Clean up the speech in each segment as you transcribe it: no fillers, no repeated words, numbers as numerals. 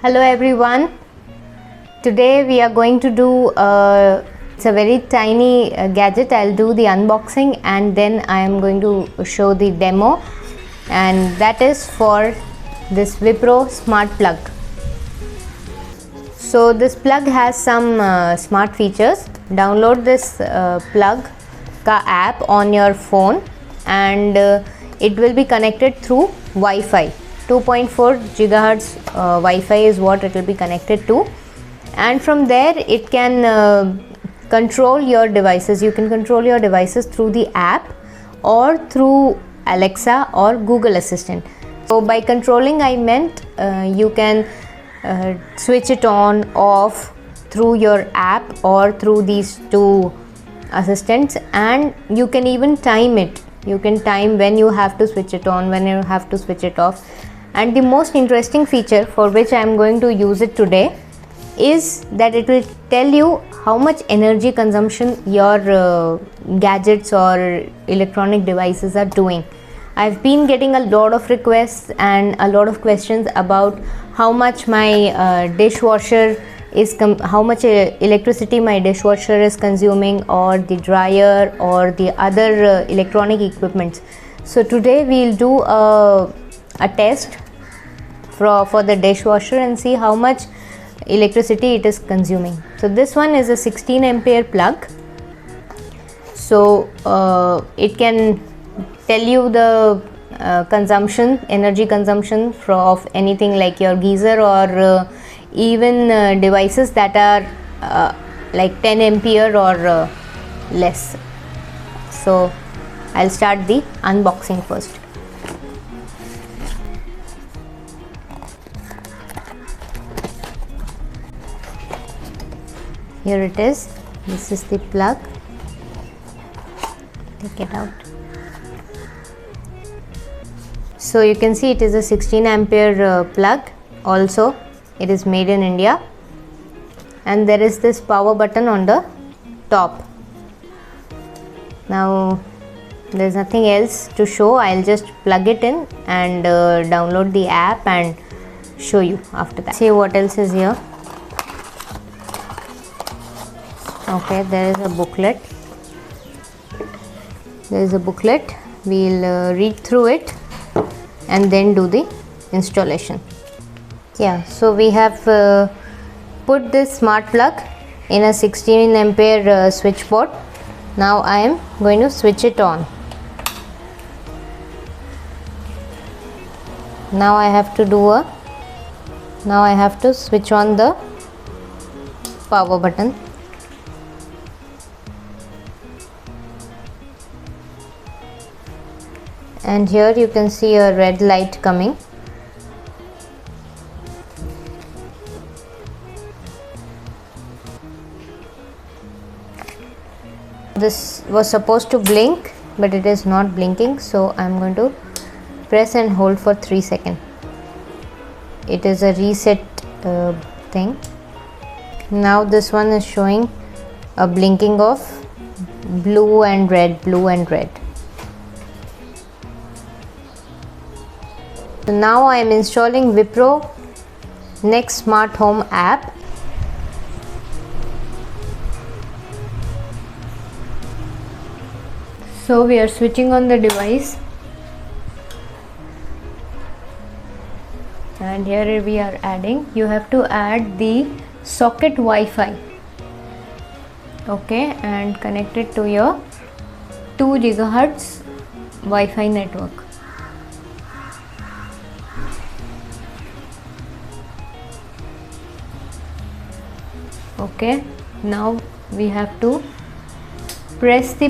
Hello everyone. Today we are going to do it's a very tiny gadget. I'll do the unboxing and then I am going to show the demo, and that is for this Wipro Smart Plug. So this plug has some smart features. Download this plug ka app on your phone, and it will be connected through Wi-Fi. 2.4 gigahertz Wi-Fi is what it will be connected to, and from there it can control your devices. You can control your devices through the app or through Alexa or Google Assistant. So by controlling, I meant you can switch it on off through your app or through these two assistants, and you can even time it. You can time when you have to switch it on, when you have to switch it off. And the most interesting feature for which I am going to use it today is that it will tell you how much energy consumption your gadgets or electronic devices are doing. I've been getting a lot of requests and a lot of questions about how much my dishwasher is, how much electricity my dishwasher is consuming, or the dryer or the other electronic equipments. So today we'll do a test for the dishwasher and see how much electricity it is consuming. So this one is a 16 ampere plug, so it can tell you the energy consumption of anything like your geyser or even devices that are like 10 ampere or less. So I'll start the unboxing first. Here it is. This is the plug. Take it out. So you can see it is a 16 ampere plug. Also it is made in India, and there is this power button on the top. Now there is nothing else to show. I'll just plug it in and download the app and show you after that. See what else is here. Okay, there is a booklet. We'll read through it and then do the installation. Yeah, so we have put this smart plug in a 16 ampere switch port. Now I am going to switch it on. Now I have to switch on the power button. And here you can see a red light coming. This was supposed to blink, but it is not blinking, so I'm going to press and hold for 3 seconds. It is a reset thing. Now this one is showing a blinking of blue and red. So now I am installing Wipro Next Smart Home app. So we are switching on the device, and here we are adding. You have to add the socket Wi-Fi, okay, and connect it to your 2 gigahertz Wi-Fi network. Okay, now we have to press the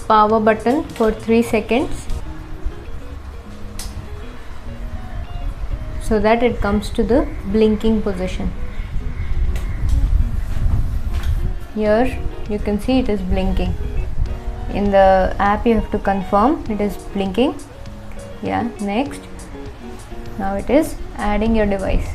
power button for 3 seconds so that it comes to the blinking position. Here you can see it is blinking. In the app you have to confirm it is blinking. Yeah, next. Now it is adding your device.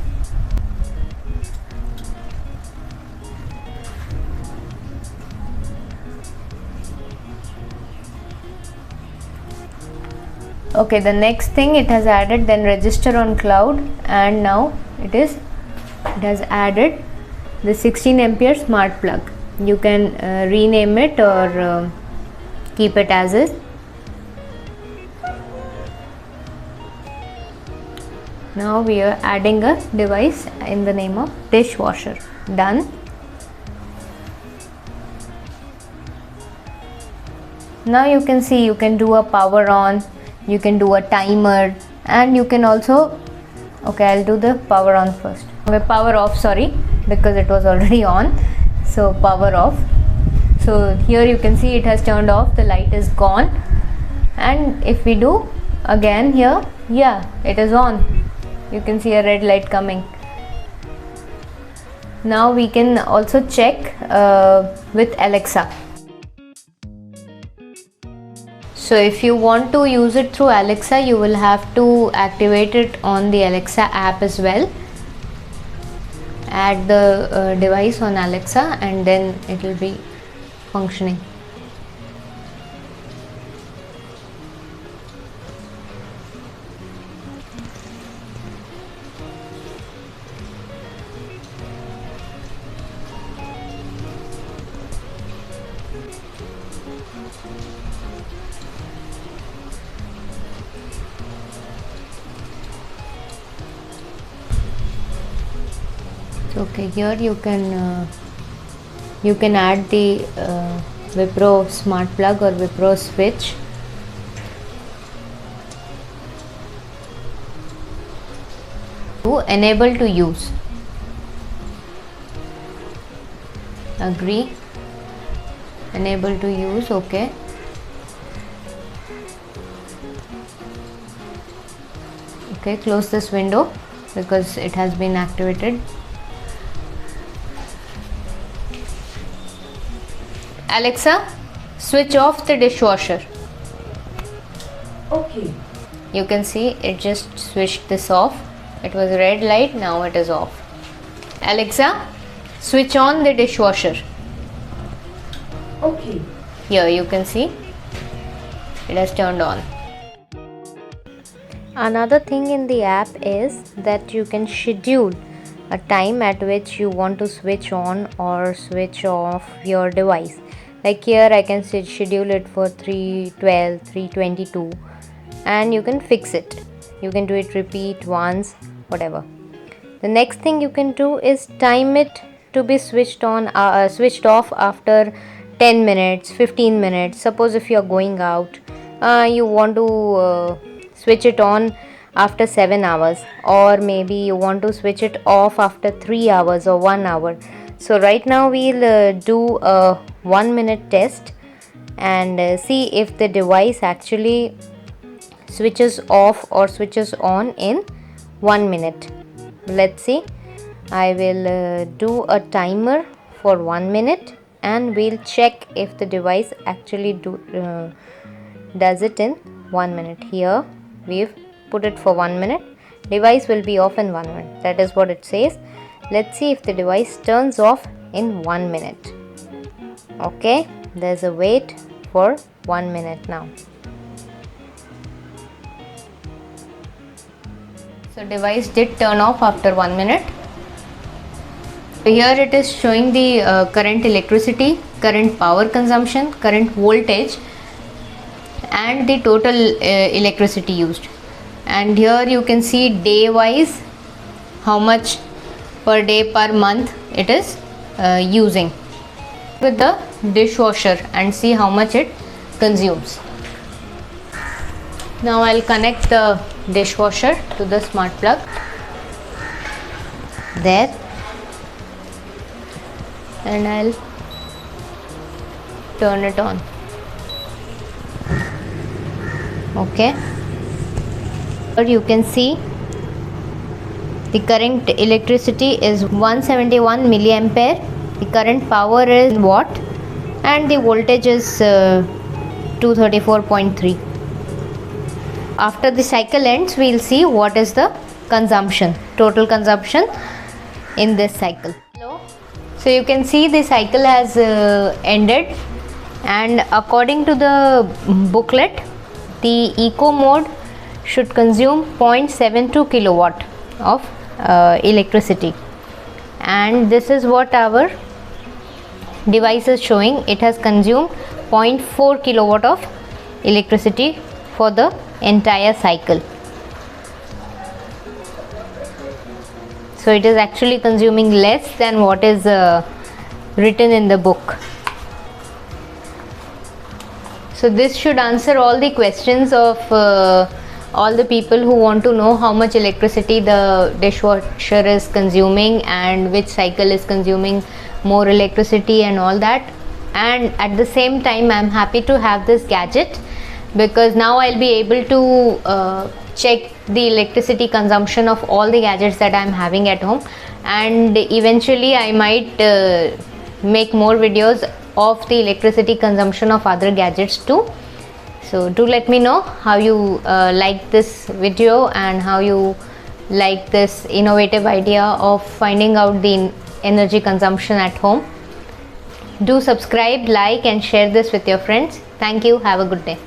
Okay, the next thing it has added then register on cloud, and now it is it has added the 16 ampere smart plug. You can rename it or keep it as is. Now we are adding a device in the name of dishwasher. Done. Now you can see you can do a power on, you can do a timer, and you can also, okay, I'll do the power on first. Okay, power off, sorry, because it was already on. So power off. So here you can see it has turned off, the light is gone. And if we do again here, yeah, it is on. You can see a red light coming. Now we can also check with Alexa. So if you want to use it through Alexa, you will have to activate it on the Alexa app as well. Add the device on Alexa and then it will be functioning. Okay, here you can add the Wipro Smart Plug or Wipro switch. To enable to use. Agree. Enable to use. Okay. Okay, close this window because it has been activated. Alexa, switch off the dishwasher. Okay. You can see it just switched this off. It was red light, now it is off. Alexa, switch on the dishwasher. Okay. Here you can see it has turned on. Another thing in the app is that you can schedule a time at which you want to switch on or switch off your device. Like here I can schedule it for 3:12, 3:22, and you can fix it. You can do it repeat once, whatever. The next thing you can do is time it to be switched on, switched off after 10 minutes, 15 minutes. Suppose if you are going out, you want to switch it on after 7 hours, or maybe you want to switch it off after 3 hours or 1 hour. So right now we'll do a 1 minute test and see if the device actually switches off or switches on in 1 minute. Let's see. I will do a timer for 1 minute and we'll check if the device actually does it in 1 minute. Here we've put it for 1 minute. Device will be off in 1 minute. That is what it says. Let's see if the device turns off in 1 minute. Okay, there's a wait for 1 minute now. So device did turn off after 1 minute. Here it is showing the current electricity, current power consumption, current voltage, and the total electricity used. And here you can see day wise how much per day, per month it is using with the dishwasher and see how much it consumes. Now I'll connect the dishwasher to the smart plug. There. And I'll turn it on. Okay. Here you can see the current electricity is 171 milliampere. The current power is watt and the voltage is 234.3. After the cycle ends, we'll see what is the consumption, total consumption in this cycle. So you can see the cycle has ended, and according to the booklet, the eco mode should consume 0.72 kilowatt of electricity. and this is what our device is showing. It has consumed 0.4 kilowatt of electricity for the entire cycle. So it is actually consuming less than what is written in the book. So this should answer all the questions of all the people who want to know how much electricity the dishwasher is consuming and which cycle is consuming more electricity and all that. And at the same time, I'm happy to have this gadget because now I'll be able to check the electricity consumption of all the gadgets that I'm having at home, and eventually I might make more videos of the electricity consumption of other gadgets too. So do let me know how you like this video and how you like this innovative idea of finding out the energy consumption at home. Do subscribe, like and share this with your friends. Thank you. Have a good day.